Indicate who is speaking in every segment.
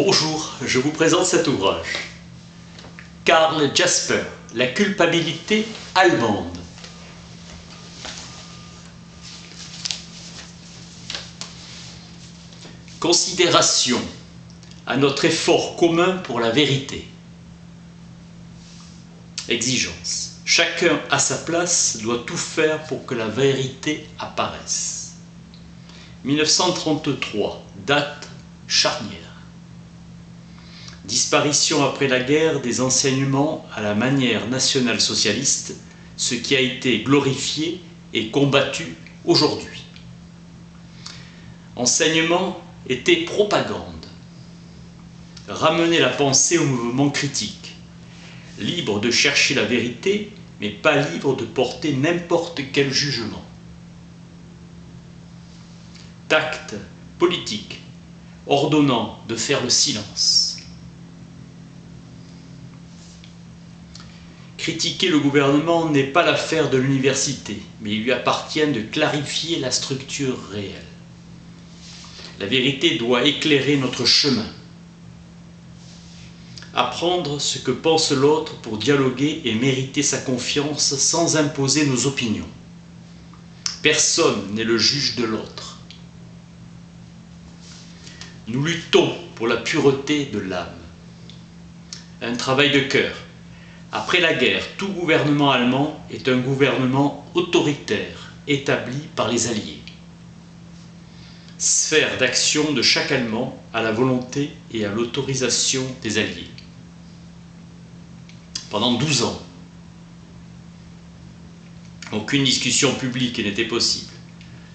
Speaker 1: Bonjour, je vous présente cet ouvrage. Karl Jasper, La culpabilité allemande. Considération à notre effort commun pour la vérité. Exigence. Chacun à sa place doit tout faire pour que la vérité apparaisse. 1933, date charnière. Disparition après la guerre des enseignements à la manière nationale-socialiste, ce qui a été glorifié et combattu aujourd'hui. Enseignement était propagande. Ramener la pensée au mouvement critique, libre de chercher la vérité, mais pas libre de porter n'importe quel jugement. Tact politique, ordonnant de faire le silence. Critiquer le gouvernement n'est pas l'affaire de l'université, mais il lui appartient de clarifier la structure réelle. La vérité doit éclairer notre chemin. Apprendre ce que pense l'autre pour dialoguer et mériter sa confiance sans imposer nos opinions. Personne n'est le juge de l'autre. Nous luttons pour la pureté de l'âme. Un travail de cœur. Après la guerre, tout gouvernement allemand est un gouvernement autoritaire, établi par les Alliés. Sphère d'action de chaque Allemand à la volonté et à l'autorisation des Alliés. Pendant 12 ans, aucune discussion publique n'était possible.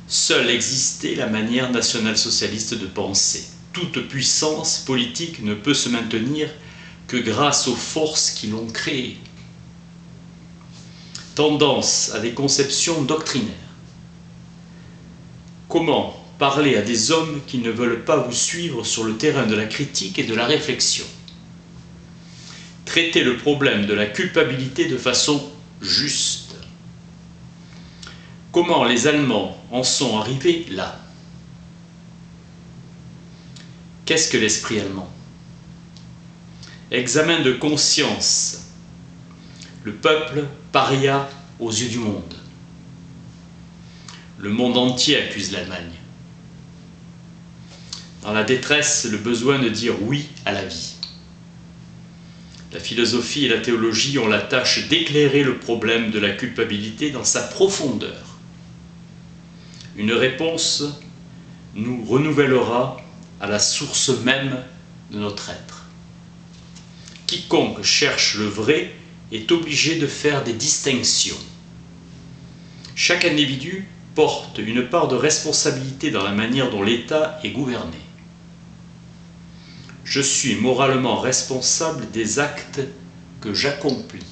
Speaker 1: Seule existait la manière nationale-socialiste de penser. Toute puissance politique ne peut se maintenir que grâce aux forces qui l'ont créée. Tendance à des conceptions doctrinaires. Comment parler à des hommes qui ne veulent pas vous suivre sur le terrain de la critique et de la réflexion? Traiter le problème de la culpabilité de façon juste. Comment les Allemands en sont arrivés là? Qu'est-ce que l'esprit allemand? Examen de conscience. Le peuple paria aux yeux du monde. Le monde entier accuse l'Allemagne. Dans la détresse, le besoin de dire oui à la vie. La philosophie et la théologie ont la tâche d'éclairer le problème de la culpabilité dans sa profondeur. Une réponse nous renouvellera à la source même de notre être. Quiconque cherche le vrai est obligé de faire des distinctions. Chaque individu porte une part de responsabilité dans la manière dont l'État est gouverné. Je suis moralement responsable des actes que j'accomplis.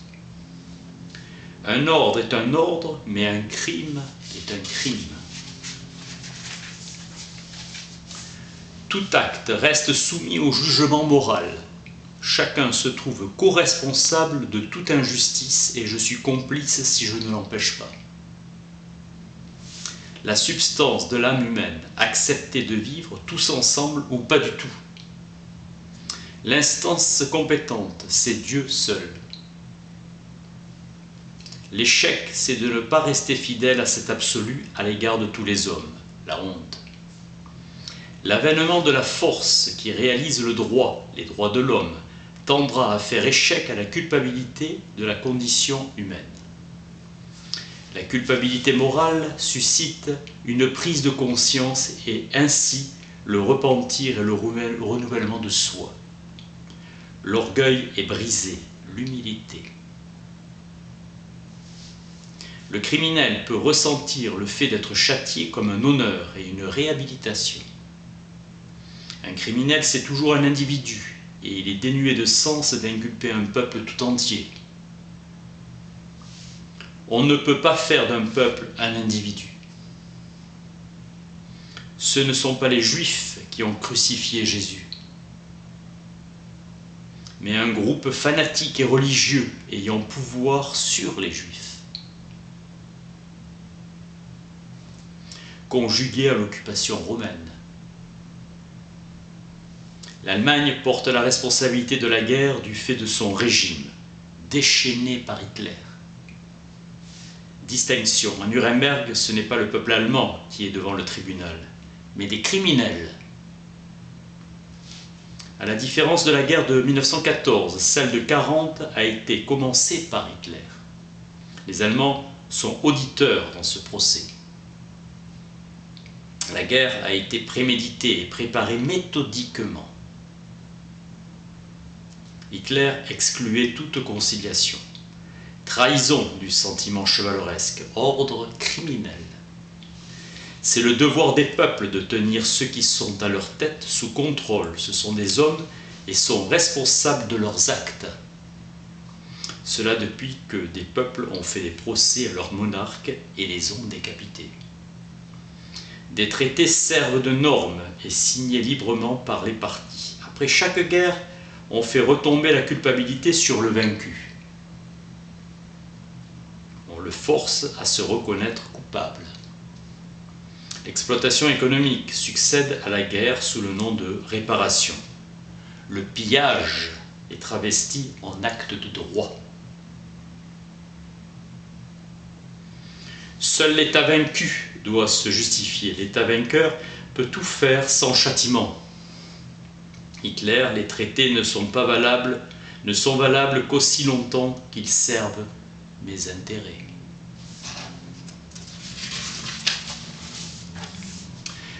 Speaker 1: Un ordre est un ordre, mais un crime est un crime. Tout acte reste soumis au jugement moral. Chacun se trouve co-responsable de toute injustice et je suis complice si je ne l'empêche pas. La substance de l'âme humaine, accepter de vivre tous ensemble ou pas du tout. L'instance compétente, c'est Dieu seul. L'échec, c'est de ne pas rester fidèle à cet absolu à l'égard de tous les hommes, la honte. L'avènement de la force qui réalise le droit, les droits de l'homme, tendra à faire échec à la culpabilité de la condition humaine. La culpabilité morale suscite une prise de conscience et ainsi le repentir et le renouvellement de soi. L'orgueil est brisé, l'humilité. Le criminel peut ressentir le fait d'être châtié comme un honneur et une réhabilitation. Un criminel, c'est toujours un individu. Et il est dénué de sens d'inculper un peuple tout entier. On ne peut pas faire d'un peuple un individu. Ce ne sont pas les Juifs qui ont crucifié Jésus, mais un groupe fanatique et religieux ayant pouvoir sur les Juifs. Conjugué à l'occupation romaine. L'Allemagne porte la responsabilité de la guerre du fait de son régime, déchaîné par Hitler. Distinction, à Nuremberg, ce n'est pas le peuple allemand qui est devant le tribunal, mais des criminels. À la différence de la guerre de 1914, celle de 1940 a été commencée par Hitler. Les Allemands sont auditeurs dans ce procès. La guerre a été préméditée et préparée méthodiquement. Hitler excluait toute conciliation. Trahison du sentiment chevaleresque, ordre criminel. C'est le devoir des peuples de tenir ceux qui sont à leur tête sous contrôle. Ce sont des hommes et sont responsables de leurs actes. Cela depuis que des peuples ont fait des procès à leurs monarques et les ont décapités. Des traités servent de normes et signés librement par les partis. Après chaque guerre, on fait retomber la culpabilité sur le vaincu. On le force à se reconnaître coupable. L'exploitation économique succède à la guerre sous le nom de réparation. Le pillage est travesti en acte de droit. Seul l'État vaincu doit se justifier. L'État vainqueur peut tout faire sans châtiment. Hitler, les traités ne sont valables qu'aussi longtemps qu'ils servent mes intérêts.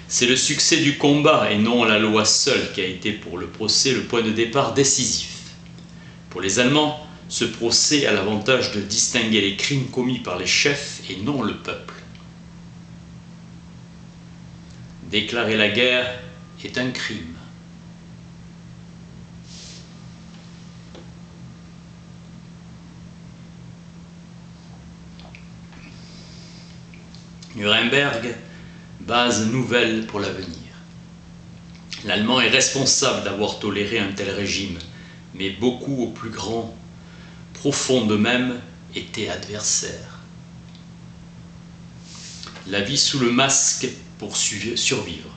Speaker 1: C'est le succès du combat et non la loi seule qui a été pour le procès le point de départ décisif. Pour les Allemands, ce procès a l'avantage de distinguer les crimes commis par les chefs et non le peuple. Déclarer la guerre est un crime. Nuremberg, base nouvelle pour l'avenir. L'Allemand est responsable d'avoir toléré un tel régime, mais beaucoup au plus grand, profond d'eux-mêmes, étaient adversaires. La vie sous le masque pour survivre.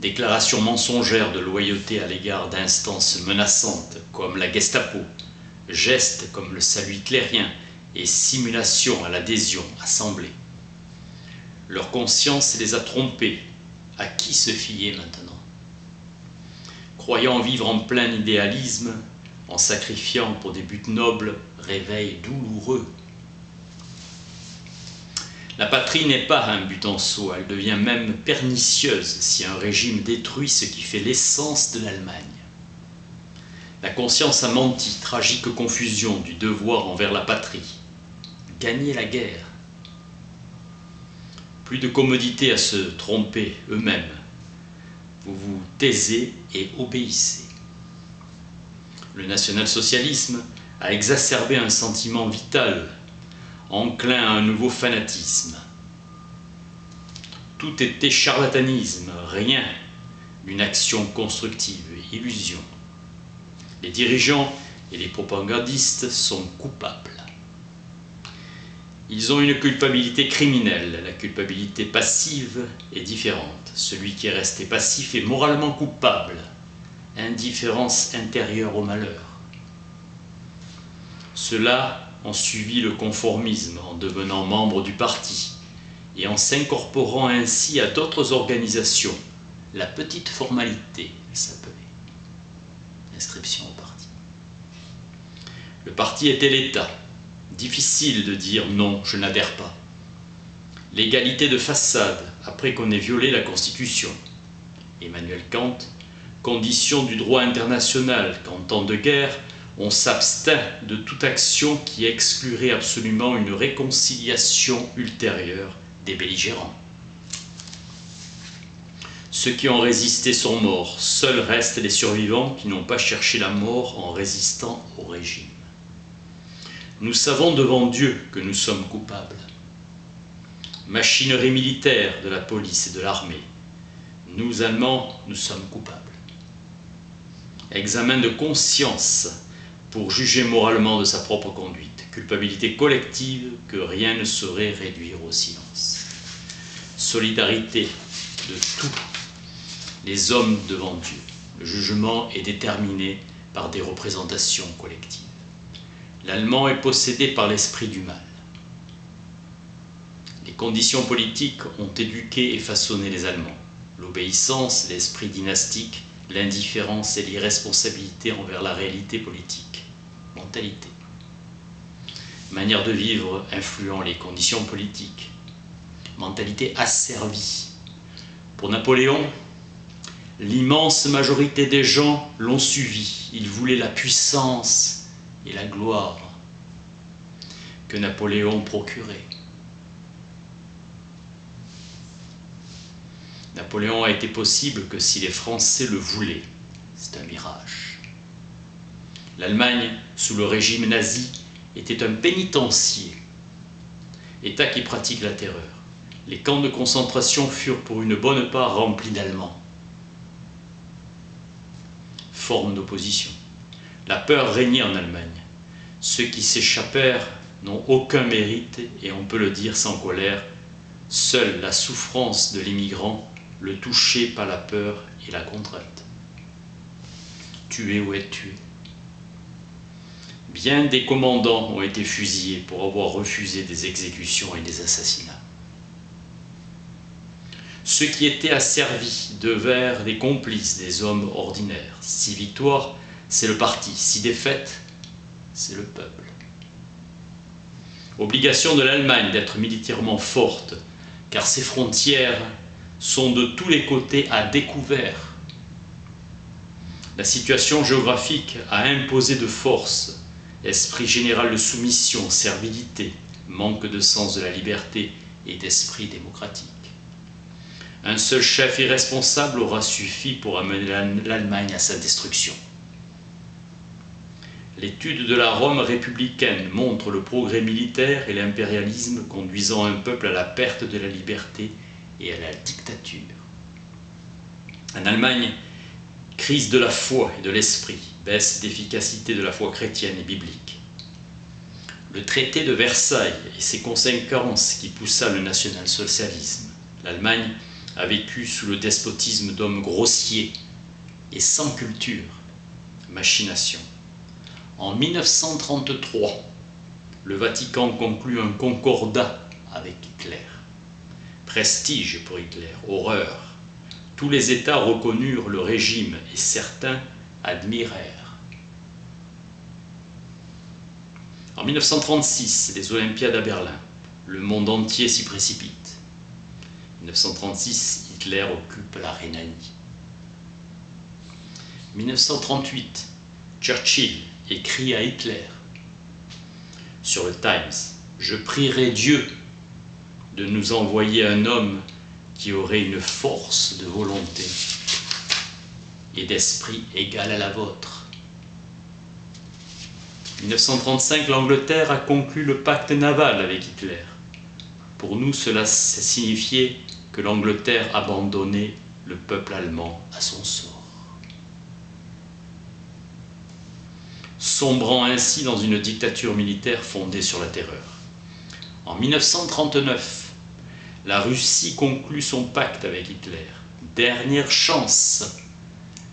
Speaker 1: Déclaration mensongère de loyauté à l'égard d'instances menaçantes comme la Gestapo, gestes comme le salut hitlérien et simulation à l'adhésion assemblée. Leur conscience les a trompés. À qui se fier maintenant? Croyant vivre en plein idéalisme, en sacrifiant pour des buts nobles, réveil douloureux. La patrie n'est pas un but en soi, elle devient même pernicieuse si un régime détruit ce qui fait l'essence de l'Allemagne. La conscience a menti, tragique confusion du devoir envers la patrie. Gagner la guerre. Plus de commodité à se tromper eux-mêmes. Vous vous taisez et obéissez. Le national-socialisme a exacerbé un sentiment vital, enclin à un nouveau fanatisme. Tout était charlatanisme, rien d'une action constructive, illusion. Les dirigeants et les propagandistes sont coupables. Ils ont une culpabilité criminelle. La culpabilité passive est différente. Celui qui est resté passif est moralement coupable. Indifférence intérieure au malheur. Ceux-là ont suivi le conformisme en devenant membres du parti et en s'incorporant ainsi à d'autres organisations. La petite formalité s'appelait inscription au parti. Le parti était l'État. Difficile de dire non, je n'adhère pas. L'égalité de façade, après qu'on ait violé la Constitution. Emmanuel Kant, condition du droit international qu'en temps de guerre, on s'abstint de toute action qui exclurait absolument une réconciliation ultérieure des belligérants. Ceux qui ont résisté sont morts, seuls restent les survivants qui n'ont pas cherché la mort en résistant au régime. Nous savons devant Dieu que nous sommes coupables. Machinerie militaire de la police et de l'armée. Nous, Allemands, nous sommes coupables. Examen de conscience pour juger moralement de sa propre conduite. Culpabilité collective que rien ne saurait réduire au silence. Solidarité de tous les hommes devant Dieu. Le jugement est déterminé par des représentations collectives. L'allemand est possédé par l'esprit du mal. Les conditions politiques ont éduqué et façonné les Allemands. L'obéissance, l'esprit dynastique, l'indifférence et l'irresponsabilité envers la réalité politique. Mentalité. Manière de vivre influant les conditions politiques. Mentalité asservie. Pour Napoléon, l'immense majorité des gens l'ont suivi. Ils voulaient la puissance et la gloire que Napoléon procurait. Napoléon a été possible que si les Français le voulaient. C'est un mirage. L'Allemagne, sous le régime nazi, était un pénitencier, État qui pratique la terreur. Les camps de concentration furent pour une bonne part remplis d'Allemands. Forme d'opposition. La peur régnait en Allemagne. Ceux qui s'échappèrent n'ont aucun mérite et on peut le dire sans colère. Seule la souffrance de l'immigrant le touchait par la peur et la contrainte. Tuer ou être tué. Bien des commandants ont été fusillés pour avoir refusé des exécutions et des assassinats. Ceux qui étaient asservis devinrent des complices des hommes ordinaires. Si victoire, c'est le parti. Si défaite, c'est le peuple. Obligation de l'Allemagne d'être militairement forte, car ses frontières sont de tous les côtés à découvert. La situation géographique a imposé de force, esprit général de soumission, servilité, manque de sens de la liberté et d'esprit démocratique. Un seul chef irresponsable aura suffi pour amener l'Allemagne à sa destruction. L'étude de la Rome républicaine montre le progrès militaire et l'impérialisme conduisant un peuple à la perte de la liberté et à la dictature. En Allemagne, crise de la foi et de l'esprit, baisse d'efficacité de la foi chrétienne et biblique. Le traité de Versailles et ses conséquences qui poussa le national-socialisme. L'Allemagne a vécu sous le despotisme d'hommes grossiers et sans culture, machination. En 1933, le Vatican conclut un concordat avec Hitler. Prestige pour Hitler, horreur. Tous les États reconnurent le régime et certains admirèrent. En 1936, les Olympiades à Berlin. Le monde entier s'y précipite. En 1936, Hitler occupe la Rhénanie. 1938, Churchill écrit à Hitler sur le Times « Je prierai Dieu de nous envoyer un homme qui aurait une force de volonté et d'esprit égale à la vôtre. » 1935, l'Angleterre a conclu le pacte naval avec Hitler. Pour nous, cela signifiait que l'Angleterre abandonnait le peuple allemand à son sort. Sombrant ainsi dans une dictature militaire fondée sur la terreur. En 1939, la Russie conclut son pacte avec Hitler. Dernière chance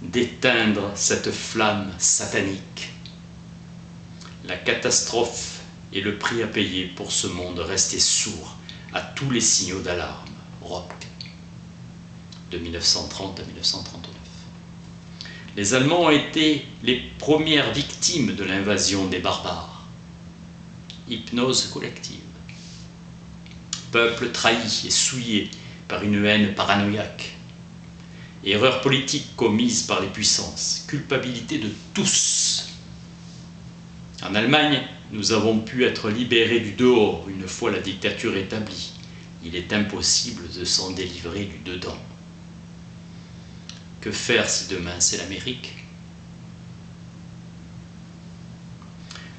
Speaker 1: d'éteindre cette flamme satanique. La catastrophe est le prix à payer pour ce monde resté sourd à tous les signaux d'alarme. Rock, de 1930 à 1939. Les Allemands ont été les premières victimes de l'invasion des barbares. Hypnose collective. Peuple trahi et souillé par une haine paranoïaque. Erreur politique commise par les puissances. Culpabilité de tous. En Allemagne, nous avons pu être libérés du dehors une fois la dictature établie. Il est impossible de s'en délivrer du dedans. Que faire si demain c'est l'Amérique?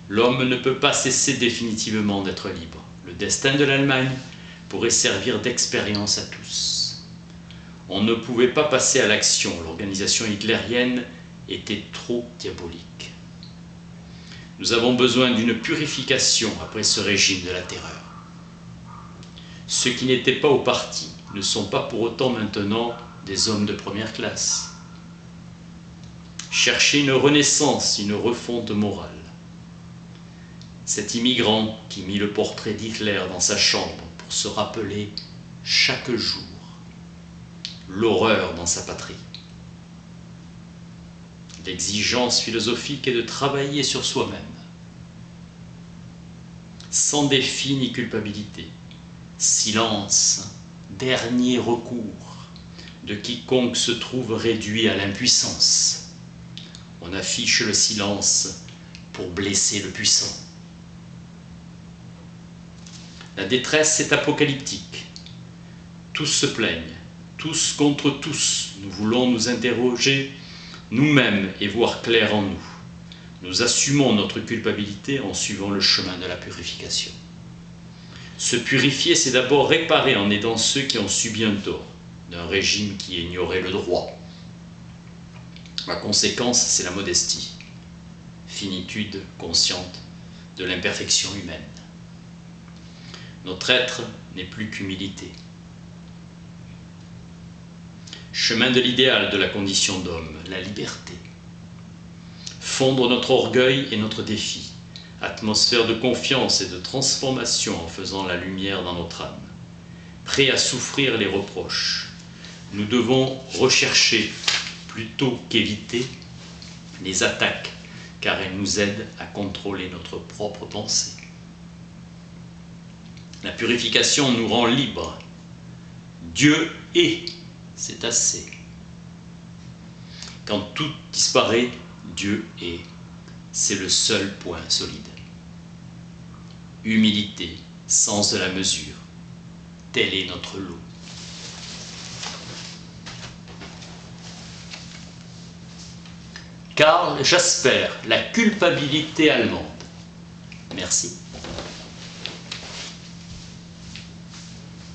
Speaker 1: L'homme ne peut pas cesser définitivement d'être libre. Le destin de l'Allemagne pourrait servir d'expérience à tous. On ne pouvait pas passer à l'action. L'organisation hitlérienne était trop diabolique. Nous avons besoin d'une purification après ce régime de la terreur. Ceux qui n'étaient pas au parti ne sont pas pour autant maintenant des hommes de première classe. chercher une renaissance, une refonte morale. Cet immigrant qui mit le portrait d'Hitler dans sa chambre pour se rappeler chaque jour l'horreur dans sa patrie. L'exigence philosophique est de travailler sur soi-même, sans défi ni culpabilité. Silence, dernier recours de quiconque se trouve réduit à l'impuissance. On affiche le silence pour blesser le puissant. La détresse est apocalyptique. Tous se plaignent, tous contre tous. Nous voulons nous interroger nous-mêmes et voir clair en nous. Nous assumons notre culpabilité en suivant le chemin de la purification. Se purifier, c'est d'abord réparer en aidant ceux qui ont subi un tort, d'un régime qui ignorait le droit. La conséquence, c'est la modestie, finitude consciente de l'imperfection humaine. Notre être n'est plus qu'humilité. Chemin de l'idéal de la condition d'homme, la liberté. Fondre notre orgueil et notre défi. Atmosphère de confiance et de transformation en faisant la lumière dans notre âme. Prêt à souffrir les reproches. Nous devons rechercher plutôt qu'éviter les attaques, car elles nous aident à contrôler notre propre pensée. La purification nous rend libres. Dieu est, c'est assez. Quand tout disparaît, Dieu est. C'est le seul point solide. Humilité, sens de la mesure. Tel est notre lot. Karl Jasper, La culpabilité allemande. Merci.